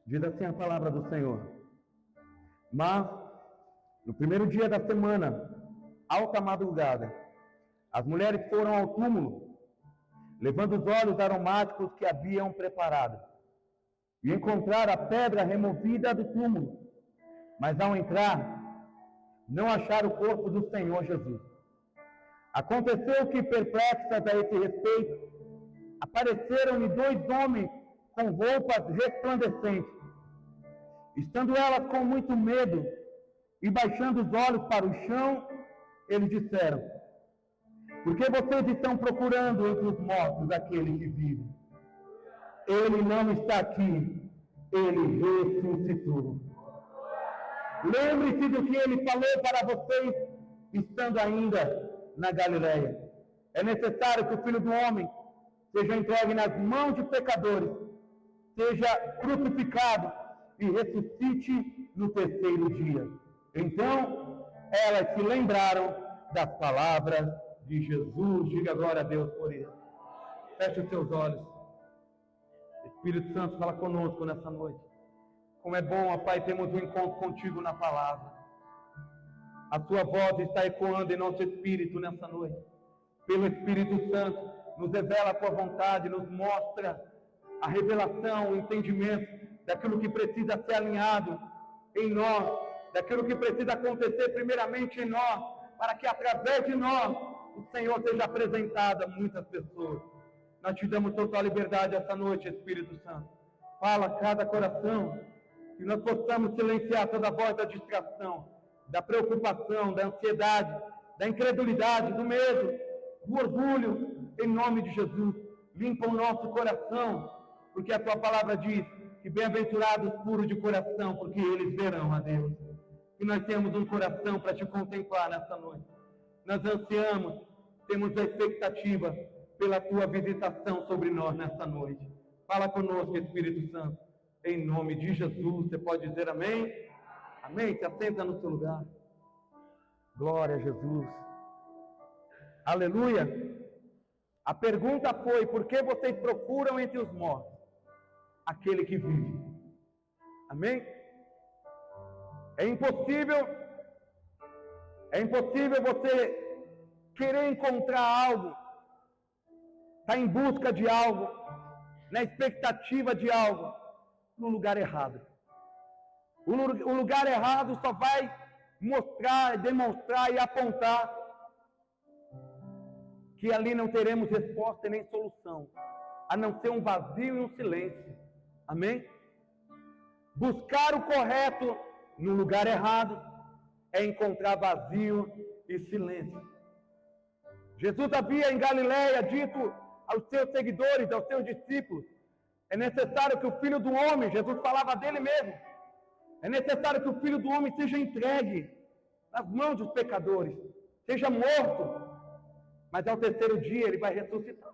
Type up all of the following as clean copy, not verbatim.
Diz assim a palavra do Senhor: mas, no primeiro dia da semana, alta madrugada, as mulheres foram ao túmulo, levando os óleos aromáticos que haviam preparado, e encontraram a pedra removida do túmulo. Mas ao entrar, não acharam o corpo do Senhor Jesus. Aconteceu que, perplexas a esse respeito, apareceram-lhe 2 homens com roupas resplandecentes. Estando elas com muito medo e baixando os olhos para o chão, eles disseram: por que vocês estão procurando entre os mortos aquele que vive? Ele não está aqui, ele ressuscitou. Lembre-se do que ele falou para vocês, estando ainda na Galileia. É necessário que o Filho do Homem seja entregue nas mãos de pecadores, seja crucificado e ressuscite no terceiro dia. Então, elas se lembraram das palavras de Jesus. Diga glória a Deus por isso. Feche os seus olhos. Espírito Santo, fala conosco nessa noite. Como é bom, ó Pai, termos um encontro contigo na palavra. A tua voz está ecoando em nosso espírito nessa noite. Pelo Espírito Santo, nos revela a tua vontade, nos mostra a revelação, o entendimento daquilo que precisa ser alinhado em nós, daquilo que precisa acontecer primeiramente em nós, para que através de nós o Senhor seja apresentado a muitas pessoas. Nós te damos total liberdade essa noite, Espírito Santo. Fala a cada coração, que nós possamos silenciar toda a voz da distração, da preocupação, da ansiedade, da incredulidade, do medo, do orgulho, em nome de Jesus. Limpa o nosso coração, porque a tua palavra diz que bem-aventurados puros de coração, porque eles verão a Deus. Que nós temos um coração para te contemplar nessa noite. Nós ansiamos, temos a expectativa pela tua visitação sobre nós nessa noite. Fala conosco, Espírito Santo, em nome de Jesus. Você pode dizer amém? Amém? Se assenta no seu lugar. Glória a Jesus. Aleluia. A pergunta foi: por que vocês procuram entre os mortos aquele que vive? Amém? É impossível você querer encontrar algo, estar em busca de algo, na expectativa de algo, no lugar errado. O lugar errado só vai mostrar, demonstrar e apontar que ali não teremos resposta e nem solução, a não ser um vazio e um silêncio. Amém? Buscar o correto no lugar errado é encontrar vazio e silêncio. Jesus havia em Galileia dito aos seus seguidores, aos seus discípulos: é necessário que o Filho do Homem, Jesus falava dele mesmo, é necessário que o Filho do Homem seja entregue nas mãos dos pecadores, seja morto, mas ao terceiro dia ele vai ressuscitar.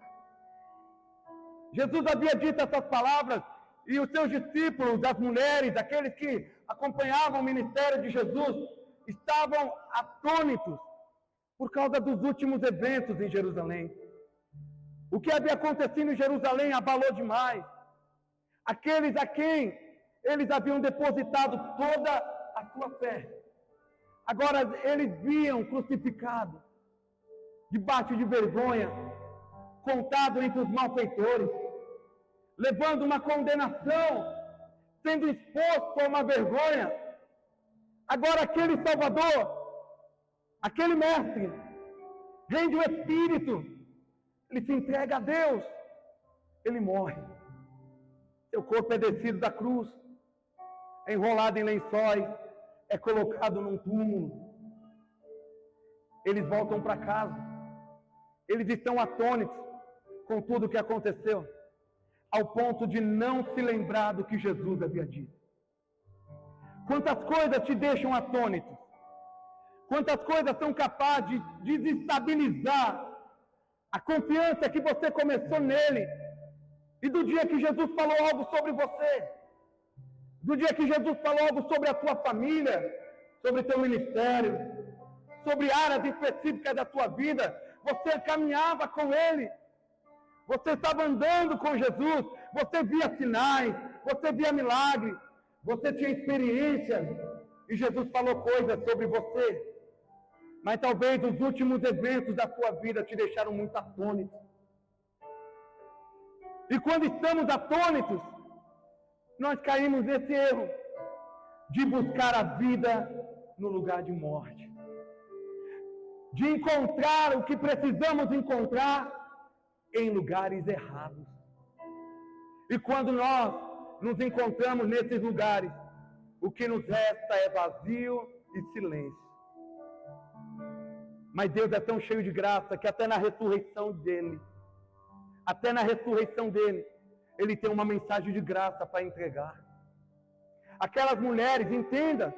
Jesus havia dito essas palavras, e os seus discípulos, as mulheres, aqueles que acompanhavam o ministério de Jesus, estavam atônitos por causa dos últimos eventos em Jerusalém. O que havia acontecido em Jerusalém abalou demais aqueles a quem eles haviam depositado toda a sua fé. Agora eles viam crucificado, debaixo de vergonha, contado entre os malfeitores, levando uma condenação, sendo exposto a uma vergonha. Agora aquele Salvador, aquele Mestre, rende o Espírito, ele se entrega a Deus, ele morre. Seu corpo é descido da cruz, é enrolado em lençóis, é colocado num túmulo. Eles voltam para casa, eles estão atônitos com tudo o que aconteceu, ao ponto de não se lembrar do que Jesus havia dito. Quantas coisas te deixam atônitos? Quantas coisas são capazes de desestabilizar a confiança que você começou nele, e do dia que Jesus falou algo sobre você, do dia que Jesus falou algo sobre a tua família, sobre o teu ministério, sobre áreas específicas da tua vida, você caminhava com ele, você estava andando com Jesus, você via sinais, você via milagres, Você tinha experiência e Jesus falou coisas sobre você, mas talvez os últimos eventos da sua vida te deixaram muito atônito. E quando estamos atônitos, nós caímos nesse erro de buscar a vida no lugar de morte, de encontrar o que precisamos encontrar em lugares errados. E quando nós nos encontramos nesses lugares, o que nos resta é vazio e silêncio. Mas Deus é tão cheio de graça que até na ressurreição dele, ele tem uma mensagem de graça para entregar. Aquelas mulheres, entenda,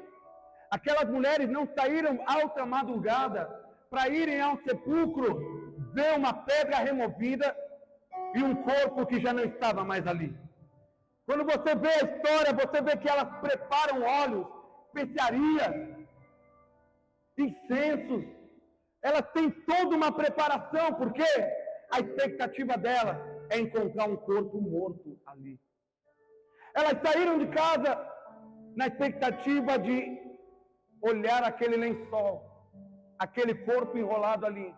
aquelas mulheres não saíram alta madrugada para irem ao sepulcro ver uma pedra removida e um corpo que já não estava mais ali. Quando você vê a história, você vê que elas preparam óleos, especiarias, incensos. Elas têm toda uma preparação, porque a expectativa dela é encontrar um corpo morto ali. Elas saíram de casa na expectativa de olhar aquele lençol, aquele corpo enrolado ali,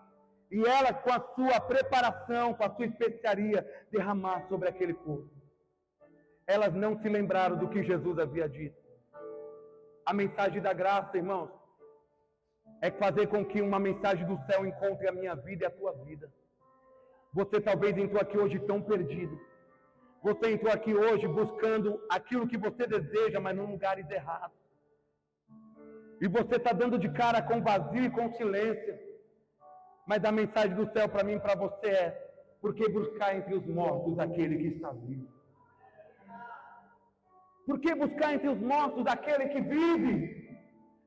e ela, com a sua preparação, com a sua especiaria, derramar sobre aquele corpo. Elas não se lembraram do que Jesus havia dito. A mensagem da graça, irmãos, é fazer com que uma mensagem do céu encontre a minha vida e a tua vida. Você talvez entrou aqui hoje tão perdido. Você entrou aqui hoje buscando aquilo que você deseja, mas em lugares errados. E você está dando de cara com vazio e com silêncio. Mas a mensagem do céu para mim e para você é: por que buscar entre os mortos aquele que está vivo? Por que buscar entre os mortos aquele que vive?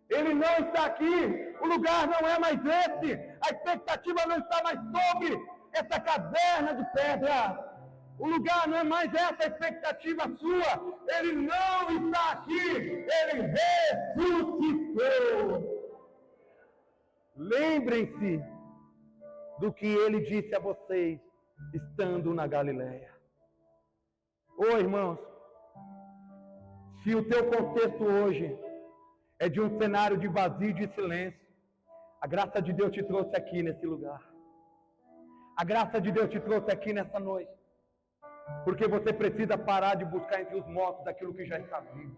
Ele não está aqui. O lugar não é mais esse. A expectativa não está mais sobre essa caverna de pedra. O lugar não é mais essa expectativa sua. Ele não está aqui. Ele ressuscitou. Lembrem-se do que ele disse a vocês estando na Galileia. Ô irmãos, se o teu contexto hoje é de um cenário de vazio e de silêncio, a graça de Deus te trouxe aqui nesse lugar. A graça de Deus te trouxe aqui nessa noite. Porque você precisa parar de buscar entre os mortos aquilo que já está vivo.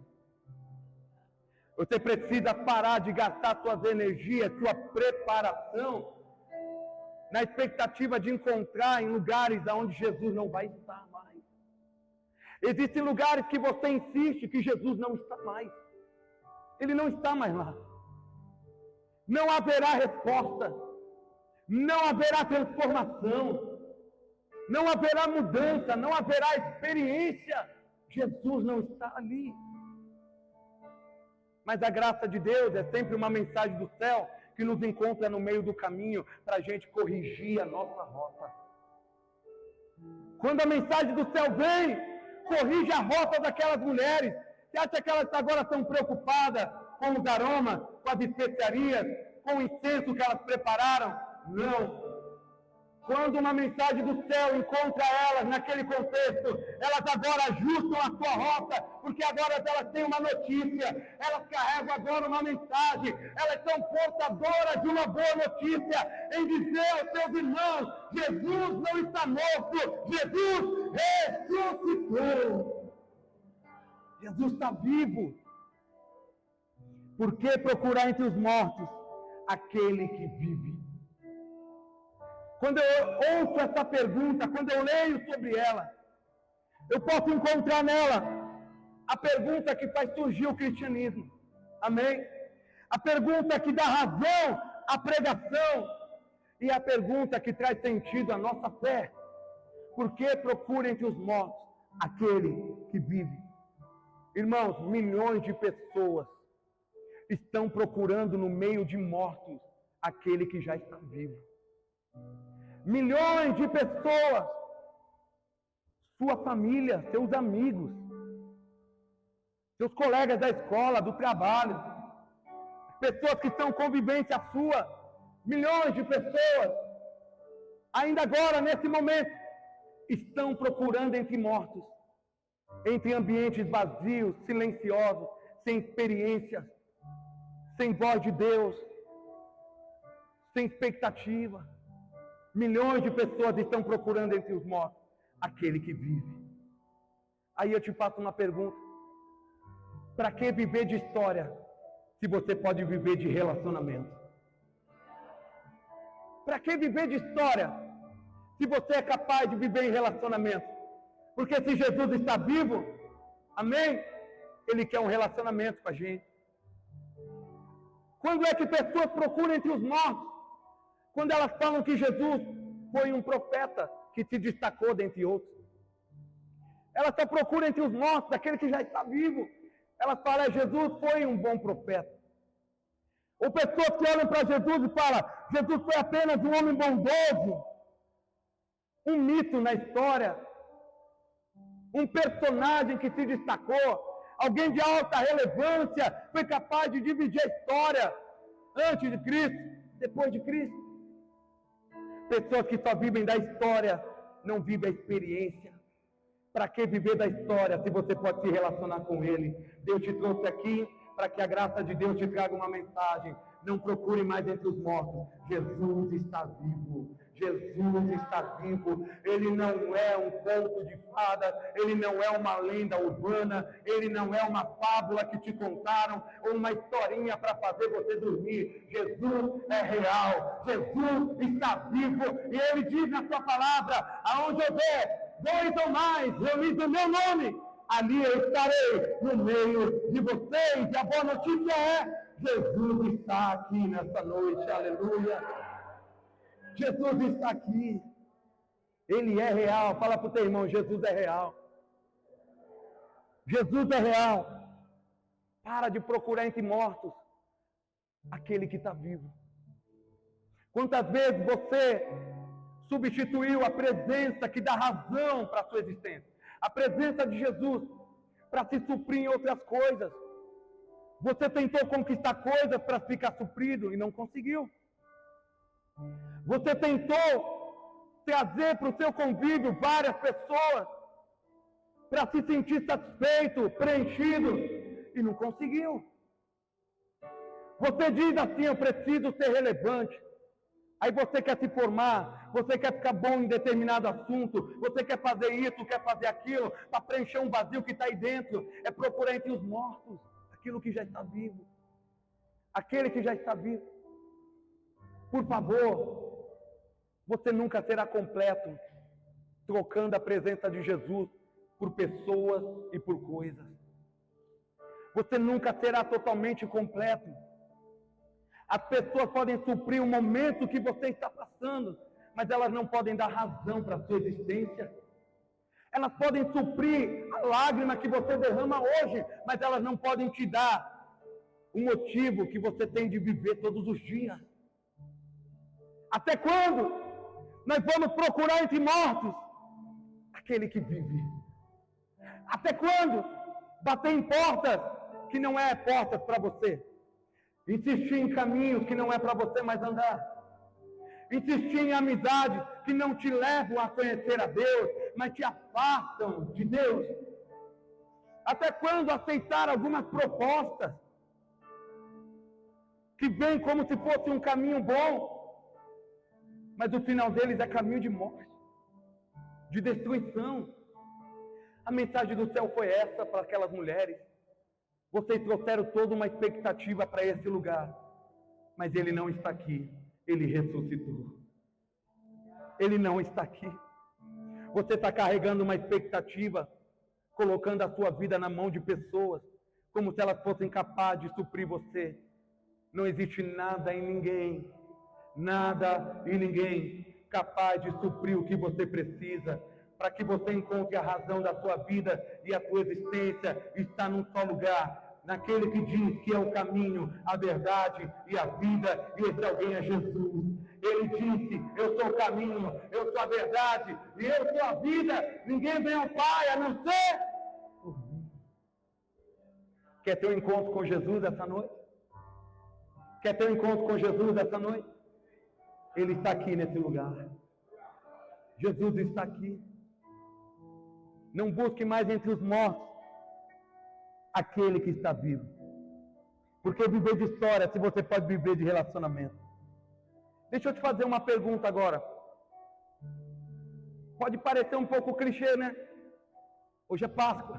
Você precisa parar de gastar suas energias, sua preparação, na expectativa de encontrar em lugares onde Jesus não vai estar mais. Existem lugares que você insiste que Jesus não está mais. Ele não está mais lá. Não haverá resposta. Não haverá transformação. Não haverá mudança. Não haverá experiência. Jesus não está ali. Mas a graça de Deus é sempre uma mensagem do céu que nos encontra no meio do caminho para a gente corrigir a nossa rota. Quando a mensagem do céu vem, corrige a rota daquelas mulheres. Você acha que elas agora estão preocupadas com os aromas, com as especiarias, com o incenso que elas prepararam? Não. Quando uma mensagem do céu encontra elas naquele contexto, elas agora ajustam a sua rota, porque agora elas têm uma notícia, elas carregam agora uma mensagem, elas são portadoras de uma boa notícia, em dizer aos seus irmãos: Jesus não está morto, Jesus ressuscitou. Jesus está vivo. Por que procurar entre os mortos aquele que vive? Quando eu ouço essa pergunta, quando eu leio sobre ela, eu posso encontrar nela a pergunta que faz surgir o cristianismo. Amém? A pergunta que dá razão à pregação e a pergunta que traz sentido à nossa fé. Por que procura entre os mortos aquele que vive? Irmãos, milhões de pessoas estão procurando no meio de mortos aquele que já está vivo. Milhões de pessoas, sua família, seus amigos, seus colegas da escola, do trabalho, pessoas que são convivência sua, milhões de pessoas, ainda agora, nesse momento, estão procurando entre mortos entre ambientes vazios, silenciosos, sem experiências, sem voz de Deus, sem expectativa. Milhões de pessoas estão procurando entre os mortos aquele que vive. Aí eu te faço uma pergunta: para que viver de história se você pode viver de relacionamento? Para que viver de história se você é capaz de viver em relacionamento? Porque se Jesus está vivo, amém? Ele quer um relacionamento com a gente. Quando é que pessoas procuram entre os mortos? Quando elas falam que Jesus foi um profeta que se destacou dentre outros. Elas só procuram entre os mortos aquele que já está vivo. Elas falam: Jesus foi um bom profeta. Ou pessoas que olham para Jesus e falam: Jesus foi apenas um homem bondoso, um mito na história, um personagem que se destacou, alguém de alta relevância, foi capaz de dividir a história antes de Cristo, depois de Cristo. Pessoas que só vivem da história, não vivem a experiência. Para que viver da história se você pode se relacionar com Ele? Deus te trouxe aqui para que a graça de Deus te traga uma mensagem. Não procure mais entre os mortos. Jesus está vivo. Jesus está vivo. Ele não é um conto de fada. Ele não é uma lenda urbana. Ele não é uma fábula que te contaram ou uma historinha para fazer você dormir. Jesus é real. Jesus está vivo. E Ele diz na sua palavra: aonde houver 2 ou mais reunidos no meu nome, ali eu estarei no meio de vocês. E a boa notícia é: Jesus está aqui nessa noite, aleluia. Jesus está aqui, Ele é real. Fala para o teu irmão: Jesus é real. Jesus é real. Para de procurar entre mortos aquele que está vivo. Quantas vezes você substituiu a presença que dá razão para a sua existência, a presença de Jesus, para se suprir em outras coisas? Você tentou conquistar coisas para ficar suprido e não conseguiu. Você tentou trazer para o seu convívio várias pessoas para se sentir satisfeito, preenchido e não conseguiu. Você diz assim: eu preciso ser relevante. Aí você quer se formar, você quer ficar bom em determinado assunto, você quer fazer isso, quer fazer aquilo, para preencher um vazio que está aí dentro. É procurar entre os mortos aquilo que já está vivo. Aquele que já está vivo. Por favor, você nunca será completo trocando a presença de Jesus por pessoas e por coisas. Você nunca será totalmente completo. As pessoas podem suprir o momento que você está passando, mas elas não podem dar razão para a sua existência. Elas podem suprir a lágrima que você derrama hoje, mas elas não podem te dar o motivo que você tem de viver todos os dias. Até quando nós vamos procurar entre mortos aquele que vive? Até quando bater em portas que não é portas para você? Insistir em caminhos que não é para você mais andar. Insistir em amizades que não te levam a conhecer a Deus, mas te afastam de Deus. Até quando aceitar algumas propostas que vêm como se fosse um caminho bom, mas o final deles é caminho de morte, de destruição. A mensagem do céu foi essa para aquelas mulheres. Vocês trouxeram toda uma expectativa para esse lugar, mas Ele não está aqui. Ele ressuscitou. Ele não está aqui. Você está carregando uma expectativa, colocando a sua vida na mão de pessoas, como se elas fossem capazes de suprir você. Não existe nada e ninguém capaz de suprir o que você precisa, para que você encontre a razão da sua vida e a sua existência está num só lugar. Naquele que diz que é o caminho, a verdade e a vida, e esse alguém é Jesus. Ele disse: eu sou o caminho, eu sou a verdade e eu sou a vida. Ninguém vem ao Pai a não ser por mim. Quer ter um encontro com Jesus essa noite? Quer ter um encontro com Jesus essa noite? Ele está aqui nesse lugar. Jesus está aqui. Não busque mais entre os mortos aquele que está vivo. Porque viver de história, se você pode viver de relacionamento. Deixa eu te fazer uma pergunta agora. Pode parecer um pouco clichê, né? Hoje é Páscoa.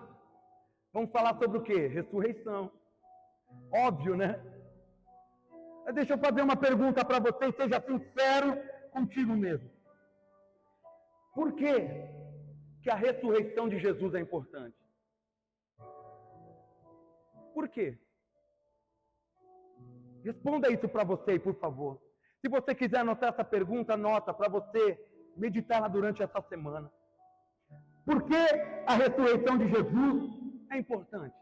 Vamos falar sobre o quê? Ressurreição. Óbvio, né? Mas deixa eu fazer uma pergunta para você, seja sincero contigo mesmo. Por que a ressurreição de Jesus é importante? Por quê? Responda isso para você, por favor. Se você quiser anotar essa pergunta, anota para você meditar durante essa semana. Por que a ressurreição de Jesus é importante?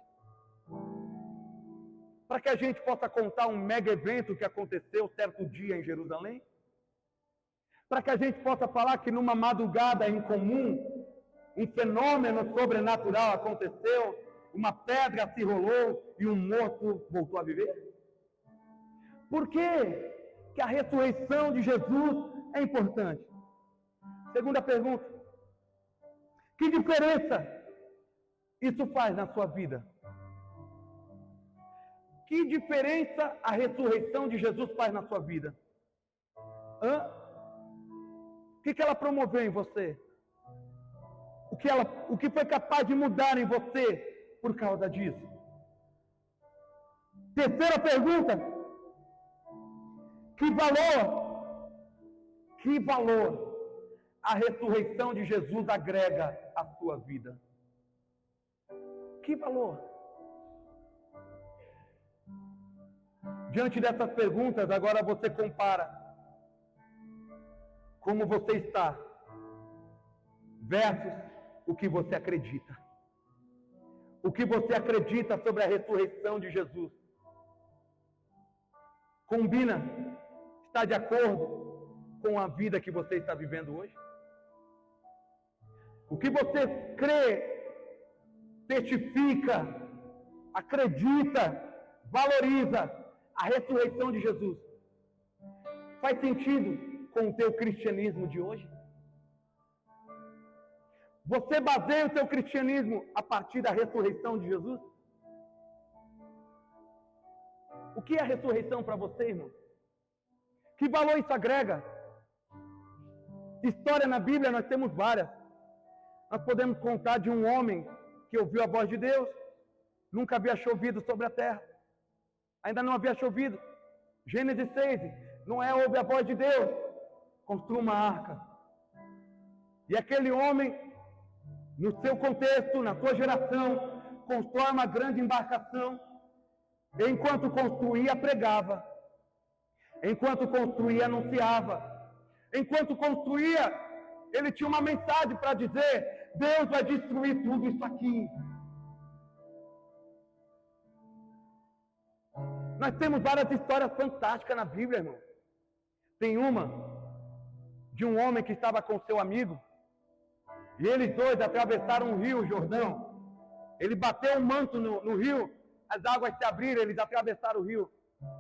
Para que a gente possa contar um mega evento que aconteceu certo dia em Jerusalém? Para que a gente possa falar que numa madrugada incomum, um fenômeno sobrenatural aconteceu, uma pedra se rolou e um morto voltou a viver? Por que a ressurreição de Jesus é importante? Segunda pergunta. Que diferença isso faz na sua vida? Que diferença a ressurreição de Jesus faz na sua vida? O que ela promoveu em você? O que foi capaz de mudar em você por causa disso? Terceira pergunta. Que valor a ressurreição de Jesus agrega à sua vida? Que valor? Diante dessas perguntas, agora você compara como você está versus o que você acredita. O que você acredita sobre a ressurreição de Jesus combina, está de acordo com a vida que você está vivendo hoje? O que você crê, testifica, acredita, valoriza a ressurreição de Jesus faz sentido com o teu cristianismo de hoje? Você baseia o teu cristianismo a partir da ressurreição de Jesus? O que é a ressurreição para você, irmão? Que valor isso agrega? História na Bíblia nós temos várias. Nós podemos contar de um homem que ouviu a voz de Deus, nunca havia chovido sobre a terra. Ainda não havia chovido. Gênesis 6, Noé ouve a voz de Deus, construa uma arca. E aquele homem, no seu contexto, na sua geração, constrói uma grande embarcação. E enquanto construía, pregava. Enquanto construía, anunciava. Enquanto construía, ele tinha uma mensagem para dizer: Deus vai destruir tudo isso aqui. Nós temos várias histórias fantásticas na Bíblia, irmão. Tem uma de um homem que estava com seu amigo, e eles dois atravessaram o rio Jordão. Ele bateu um manto no rio, as águas se abriram, eles atravessaram o rio.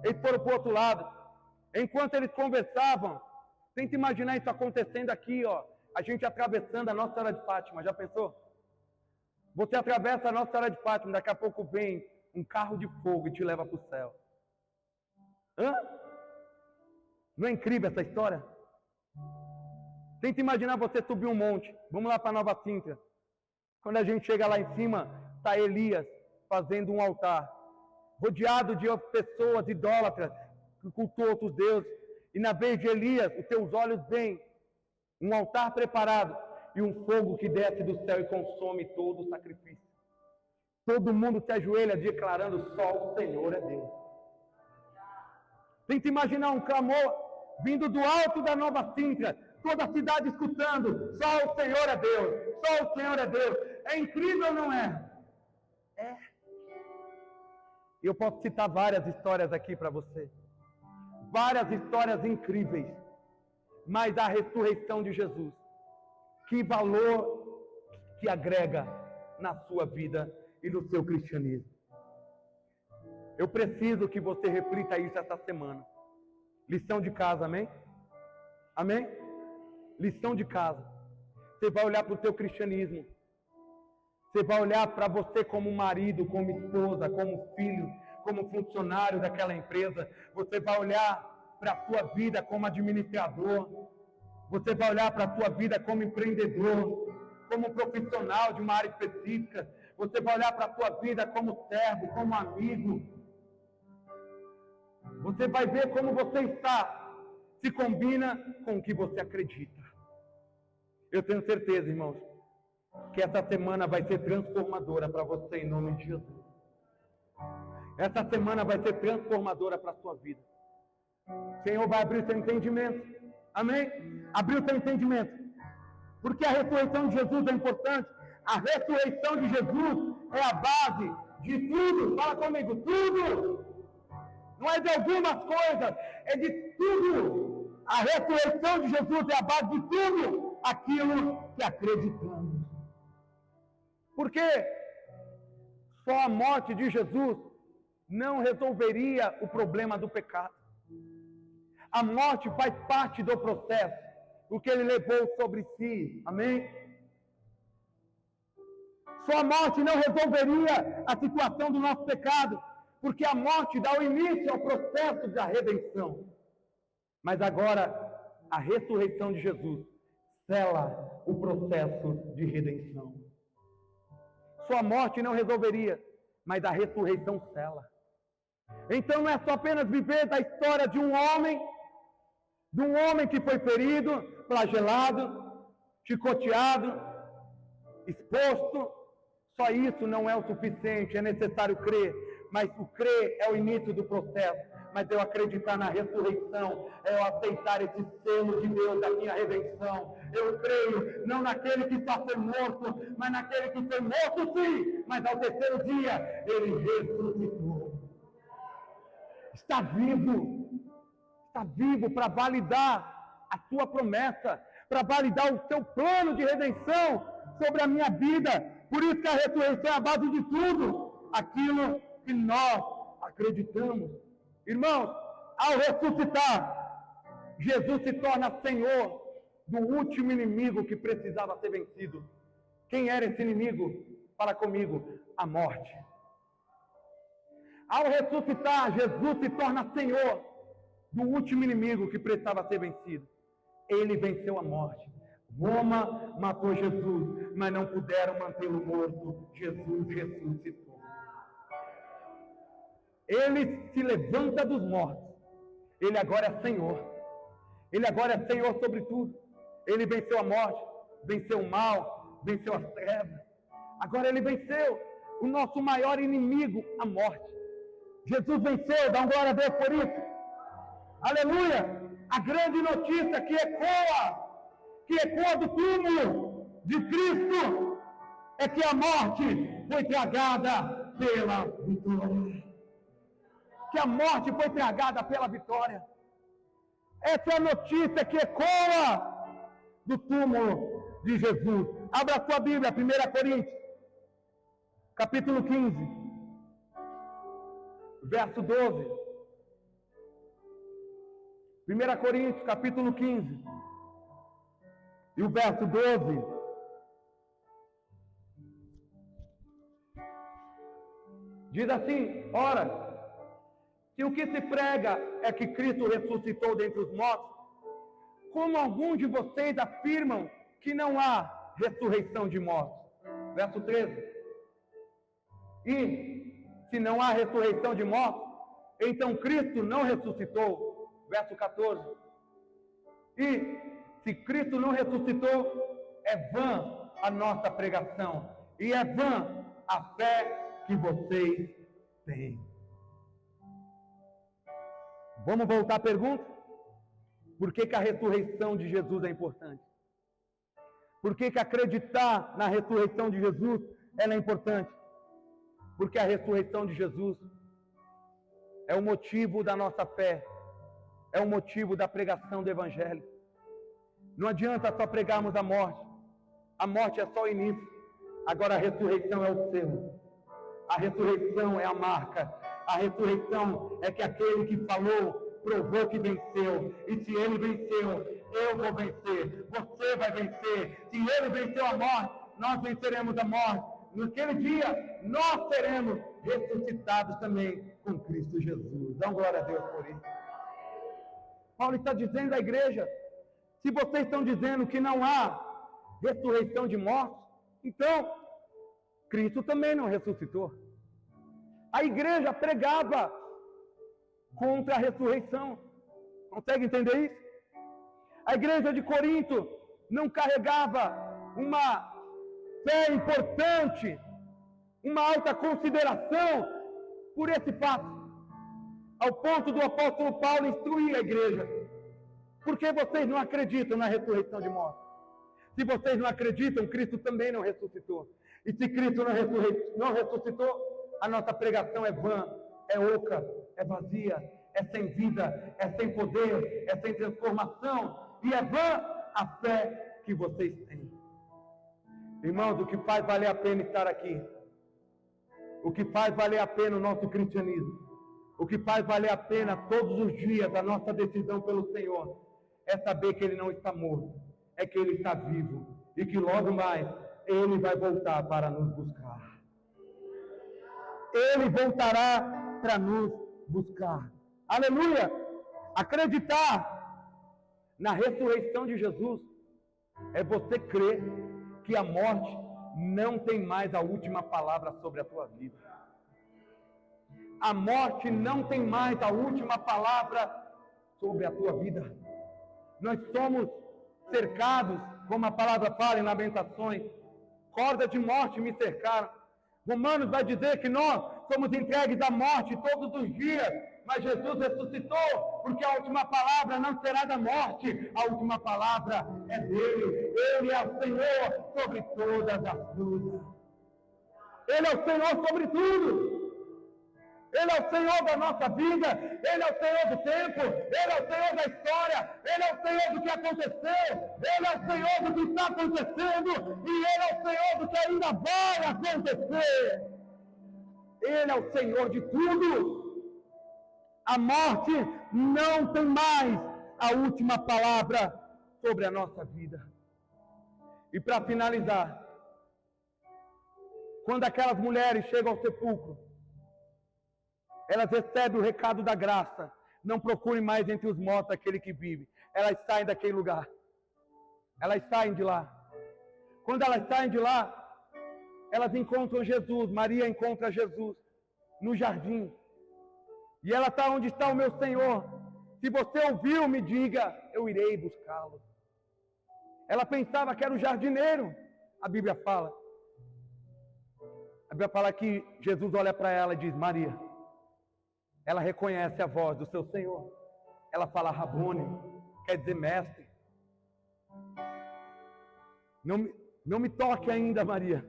Eles foram para o outro lado. Enquanto eles conversavam, tenta imaginar isso acontecendo aqui, ó. A gente atravessando a Nossa Senhora de Fátima, já pensou? Você atravessa a Nossa Senhora de Fátima, daqui a pouco vem um carro de fogo e te leva para o céu. Não é incrível essa história? Tenta imaginar você subir um monte. Vamos lá para Nova Sintra. Quando a gente chega lá em cima, está Elias fazendo um altar, rodeado de pessoas idólatras que cultuam outros deuses. E na vez de Elias, os teus olhos veem um altar preparado e um fogo que desce do céu e consome todo o sacrifício. Todo mundo se ajoelha declarando: só o Senhor é Deus. Tenta imaginar um clamor vindo do alto da Nova Sintra, toda a cidade escutando: só o Senhor é Deus, só o Senhor é Deus. É incrível ou não é? É. Eu posso citar várias histórias aqui para você. Várias histórias incríveis. Mas a ressurreição de Jesus, que valor que agrega na sua vida e no seu cristianismo. Eu preciso que você reflita isso essa semana. Lição de casa, amém? Amém? Lição de casa. Você vai olhar para o teu cristianismo Você vai olhar para você como marido, como esposa, como filho, como funcionário daquela empresa. Você vai olhar para a sua vida como administrador. Você vai olhar para a sua vida como empreendedor, como profissional de uma área específica. Você vai olhar para a sua vida como servo, como amigo. Você vai ver como você está, se combina com o que você acredita. Eu tenho certeza, irmãos, que essa semana vai ser transformadora para você em nome de Jesus. Essa semana vai ser transformadora para a sua vida. O Senhor vai abrir seu entendimento. Amém? Abrir o seu entendimento. Porque a ressurreição de Jesus é importante. A ressurreição de Jesus é a base de tudo. Fala comigo, tudo. Não é de algumas coisas, é de tudo. A ressurreição de Jesus é a base de tudo aquilo que acreditamos. Porque só a morte de Jesus não resolveria o problema do pecado. A morte faz parte do processo, o que ele levou sobre si. Amém? Só a morte não resolveria a situação do nosso pecado, porque a morte dá o início ao processo da redenção. Mas agora, a ressurreição de Jesus sela o processo de redenção. Só a morte não resolveria, mas a ressurreição sela. Então não é só apenas viver da história de um homem que foi ferido, flagelado, chicoteado, exposto. Só isso não é o suficiente, é necessário crer. Mas o crer é o início do processo. Mas eu acreditar na ressurreição, é eu aceitar esse selo de Deus da minha redenção. Eu creio não naquele que está foi morto, mas naquele que foi morto sim, mas ao terceiro dia ele ressuscitou. Está vivo para validar a sua promessa, para validar o seu plano de redenção sobre a minha vida. Por isso que a ressurreição é a base de tudo aquilo que nós acreditamos. Irmãos, ao ressuscitar, Jesus se torna Senhor do último inimigo que precisava ser vencido. Quem era esse inimigo? Fala comigo, a morte. Ao ressuscitar, Jesus se torna Senhor do último inimigo que precisava ser vencido. Ele venceu a morte. Roma matou Jesus, mas não puderam mantê-lo morto. Jesus ressuscitou. Ele se levanta dos mortos. Ele agora é Senhor. Ele agora é Senhor sobre tudo. Ele venceu a morte, venceu o mal, venceu as trevas. Agora ele venceu o nosso maior inimigo, a morte. Jesus venceu, dá um glória a Deus por isso. Aleluia! A grande notícia que ecoa do túmulo de Cristo é que a morte foi tragada pela vitória. Que a morte foi tragada pela vitória. Essa é a notícia que ecoa do túmulo de Jesus. Abra a sua Bíblia, 1 Coríntios, capítulo 15, verso 12. 1 Coríntios, capítulo 15, e o verso 12. Diz assim: ora, se o que se prega é que Cristo ressuscitou dentre os mortos, como alguns de vocês afirmam que não há ressurreição de mortos? Verso 13. E se não há ressurreição de mortos, então Cristo não ressuscitou. Verso 14. E se Cristo não ressuscitou, é vã a nossa pregação, e é vã a fé que vocês têm. Vamos voltar à pergunta? Por que a ressurreição de Jesus é importante? Por que acreditar na ressurreição de Jesus ela é importante? Porque a ressurreição de Jesus é o motivo da nossa fé, é o motivo da pregação do Evangelho. Não adianta só pregarmos a morte é só o início. Agora a ressurreição é o selo. A ressurreição é a marca. A ressurreição é que aquele que falou, provou que venceu. E se ele venceu, eu vou vencer. Você vai vencer. Se ele venceu a morte, nós venceremos a morte. naquele dia, nós seremos ressuscitados também com Cristo Jesus. Dá glória a Deus por isso. Paulo está dizendo à igreja, se vocês estão dizendo que não há ressurreição de mortos, então, Cristo também não ressuscitou. A igreja pregava contra a ressurreição. Consegue entender isso? A igreja de Corinto não carregava uma fé importante, uma alta consideração por esse fato, ao ponto do apóstolo Paulo instruir a igreja. Por que vocês não acreditam na ressurreição de mortos? Se vocês não acreditam, Cristo também não ressuscitou. E se Cristo não ressuscitou, a nossa pregação é vã, é oca, é vazia, é sem vida, é sem poder, é sem transformação, e é vã a fé que vocês têm. Irmãos, o que faz valer a pena estar aqui, o que faz valer a pena o nosso cristianismo, o que faz valer a pena todos os dias a nossa decisão pelo Senhor, é saber que Ele não está morto, é que Ele está vivo, e que logo mais Ele vai voltar para nos buscar. Ele voltará para nos buscar. Aleluia! Acreditar na ressurreição de Jesus é você crer que a morte não tem mais a última palavra sobre a tua vida. A morte não tem mais a última palavra sobre a tua vida. Nós somos cercados, como a palavra fala em Lamentações, cordas de morte me cercaram. Romanos vai dizer que nós somos entregues à morte todos os dias, mas Jesus ressuscitou, porque a última palavra não será da morte, a última palavra é dele. Ele é o Senhor sobre todas as coisas. Ele é o Senhor sobre tudo. Ele é o Senhor da nossa vida, Ele é o Senhor do tempo, Ele é o Senhor da história, Ele é o Senhor do que aconteceu, Ele é o Senhor do que está acontecendo, e Ele é o Senhor do que ainda vai acontecer. Ele é o Senhor de tudo. A morte não tem mais a última palavra sobre a nossa vida. E para finalizar, quando aquelas mulheres chegam ao sepulcro, elas recebem o recado da graça. Não procurem mais entre os mortos aquele que vive. Elas saem daquele lugar. Elas saem de lá. Quando elas saem de lá, elas encontram Jesus. Maria encontra Jesus no jardim. E ela está onde está o meu Senhor. Se você ouviu, me diga, eu irei buscá-lo. Ela pensava que era o jardineiro. A Bíblia fala. A Bíblia fala que Jesus olha para ela e diz, Maria. Ela reconhece a voz do seu Senhor. Ela fala Rabone, quer dizer mestre. Não me toque ainda, Maria,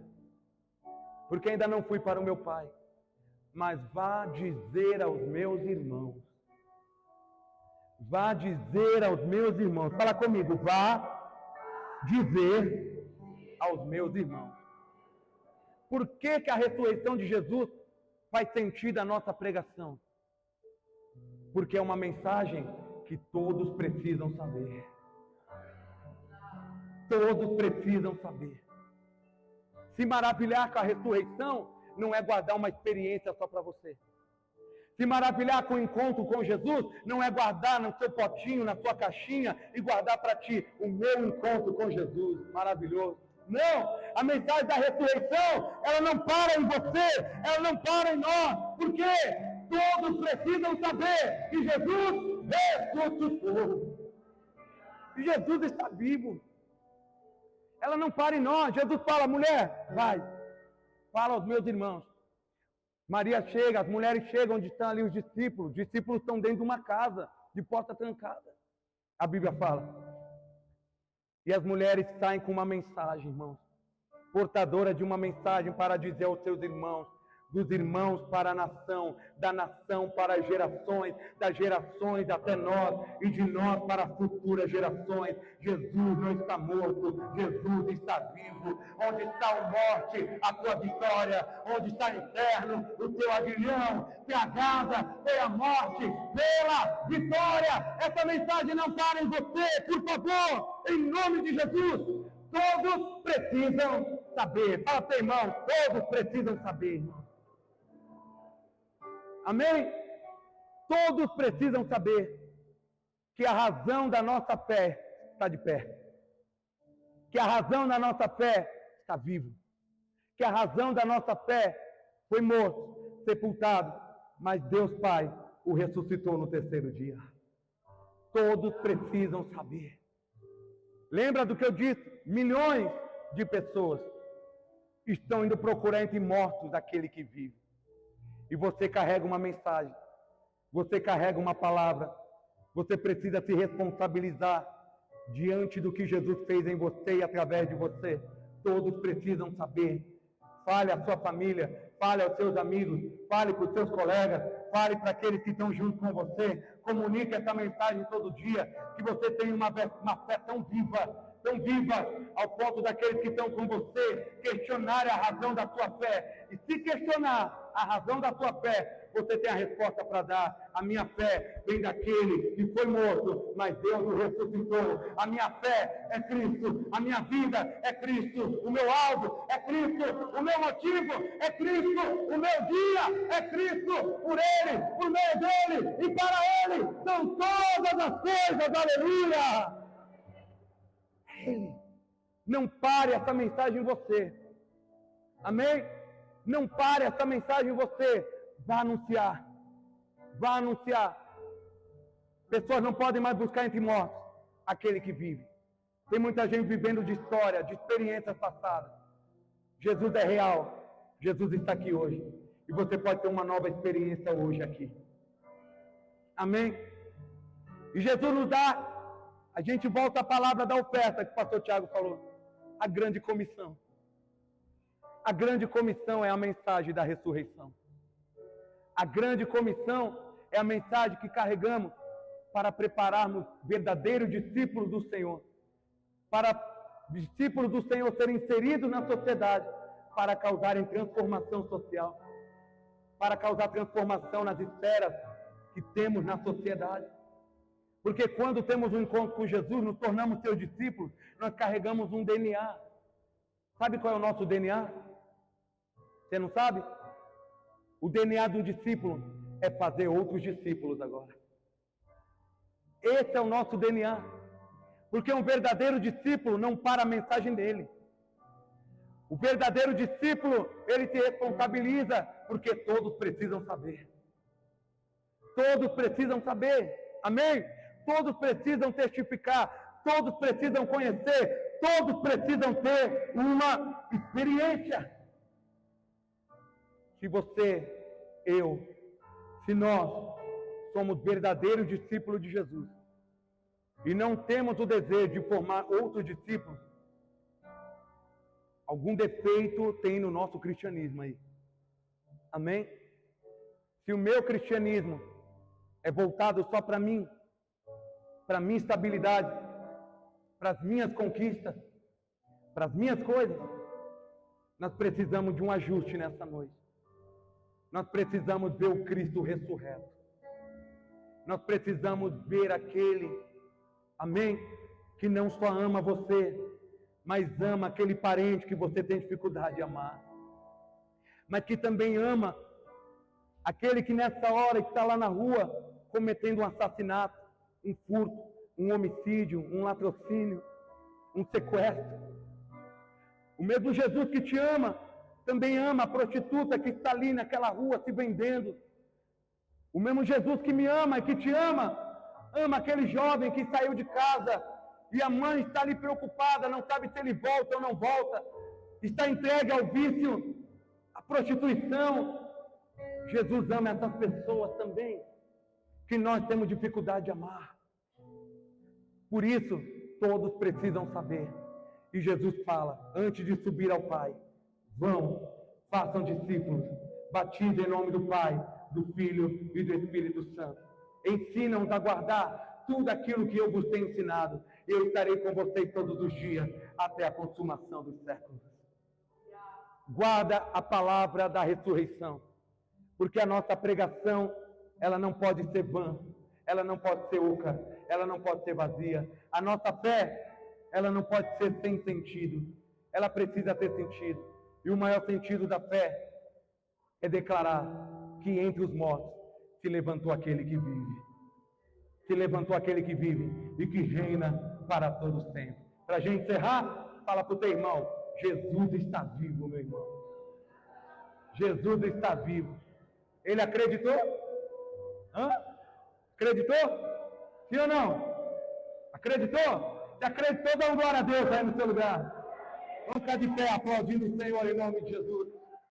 porque ainda não fui para o meu Pai. Mas vá dizer aos meus irmãos. Vá dizer aos meus irmãos. Fala comigo, vá dizer aos meus irmãos. Por que que a ressurreição de Jesus faz sentido à nossa pregação? Porque é uma mensagem que todos precisam saber. Todos precisam saber. Se maravilhar com a ressurreição não é guardar uma experiência só para você. Se maravilhar com o encontro com Jesus não é guardar no seu potinho, na sua caixinha e guardar para ti o meu encontro com Jesus. Maravilhoso. Não, a mensagem da ressurreição, ela não para em você, ela não para em nós. Por quê? Todos precisam saber que Jesus ressuscitou. E Jesus está vivo. Ela não para em nós. Jesus fala, mulher, vai. Fala aos meus irmãos. Maria chega, as mulheres chegam onde estão ali os discípulos. Os discípulos estão dentro de uma casa, de porta trancada. A Bíblia fala. E as mulheres saem com uma mensagem, irmãos. Portadora de uma mensagem para dizer aos seus irmãos. Dos irmãos para a nação, da nação para as gerações, das gerações até nós e de nós para as futuras gerações. Jesus não está morto, Jesus está vivo. Onde está a morte, a tua vitória? Onde está o inferno, o teu aguilhão? Piagada foi a morte pela vitória. Essa mensagem não para em você, por favor, em nome de Jesus. Todos precisam saber. Fala para o irmão, todos precisam saber, irmão. Amém? Todos precisam saber que a razão da nossa fé está de pé. Que a razão da nossa fé está viva. Que a razão da nossa fé foi morto, sepultado, mas Deus Pai o ressuscitou no terceiro dia. Todos precisam saber. Lembra do que eu disse? Milhões de pessoas estão indo procurar entre mortos aquele que vive. E você carrega uma mensagem. Você carrega uma palavra. Você precisa se responsabilizar diante do que Jesus fez em você e através de você. Todos precisam saber. Fale à sua família, fale aos seus amigos, fale para os seus colegas, fale para aqueles que estão junto com você. Comunique essa mensagem todo dia, que você tem uma fé tão viva, ao ponto daqueles que estão com você questionarem a razão da sua fé. E se questionar a razão da sua fé, você tem a resposta para dar. A minha fé vem daquele que foi morto, mas Deus o ressuscitou. A minha fé é Cristo, a minha vida é Cristo, o meu alvo é Cristo, o meu motivo é Cristo, o meu dia é Cristo, por Ele, por meio dEle e para Ele são todas as coisas, aleluia! Ele. Não pare essa mensagem em você. Amém? Não pare essa mensagem em você. Vá anunciar. Vá anunciar. Pessoas não podem mais buscar entre mortos aquele que vive. Tem muita gente vivendo de história, de experiências passadas. Jesus é real. Jesus está aqui hoje. E você pode ter uma nova experiência hoje aqui. Amém? E Jesus nos dá. A gente volta à palavra da oferta que o pastor Tiago falou. A grande comissão. A grande comissão é a mensagem da ressurreição. A grande comissão é a mensagem que carregamos para prepararmos verdadeiros discípulos do Senhor. Para discípulos do Senhor serem inseridos na sociedade, para causarem transformação social. Para causar transformação nas esferas que temos na sociedade. Porque quando temos um encontro com Jesus, nos tornamos seus discípulos, nós carregamos um DNA. Sabe qual é o nosso DNA? Você não sabe? O DNA do discípulo é fazer outros discípulos agora. Esse é o nosso DNA. Porque um verdadeiro discípulo não para a mensagem dele. O verdadeiro discípulo, ele se responsabiliza, porque todos precisam saber. Todos precisam saber. Amém? Todos precisam testificar, todos precisam conhecer, todos precisam ter uma experiência. Se você, eu, se nós somos verdadeiros discípulos de Jesus e não temos o desejo de formar outros discípulos, algum defeito tem no nosso cristianismo aí. Amém? Se o meu cristianismo é voltado só para mim, para a minha estabilidade, para as minhas conquistas, para as minhas coisas, nós precisamos de um ajuste nessa noite. Nós precisamos ver o Cristo ressurreto. Nós precisamos ver aquele, amém, que não só ama você, mas ama aquele parente que você tem dificuldade de amar. Mas que também ama aquele que nessa hora está lá na rua cometendo um assassinato, um furto, um homicídio, um latrocínio, um sequestro. O mesmo Jesus que te ama, também ama a prostituta que está ali naquela rua se vendendo. O mesmo Jesus que me ama e que te ama, ama aquele jovem que saiu de casa e a mãe está ali preocupada, não sabe se ele volta ou não volta, está entregue ao vício, à prostituição. Jesus ama essas pessoas também, que nós temos dificuldade de amar. Por isso, todos precisam saber. E Jesus fala, antes de subir ao Pai, vão, façam discípulos, batizem em nome do Pai, do Filho e do Espírito Santo. Ensinam-nos a guardar tudo aquilo que eu vos tenho ensinado. Eu estarei com vocês todos os dias, até a consumação dos séculos. Guarda a palavra da ressurreição, porque a nossa pregação, ela não pode ser vã, ela não pode ser oca, ela não pode ser vazia. A nossa fé, ela não pode ser sem sentido. ela precisa ter sentido. E o maior sentido da fé é declarar que entre os mortos se levantou aquele que vive. Se levantou aquele que vive e que reina para todos sempre. Para a gente encerrar, fala para o teu irmão: Jesus está vivo, meu irmão. Jesus está vivo. Ele acreditou? Hã? Acreditou? Sim ou não? Acreditou? Se acreditou, dá um glória a Deus aí no seu lugar. Vamos ficar de pé aplaudindo o Senhor em nome de Jesus.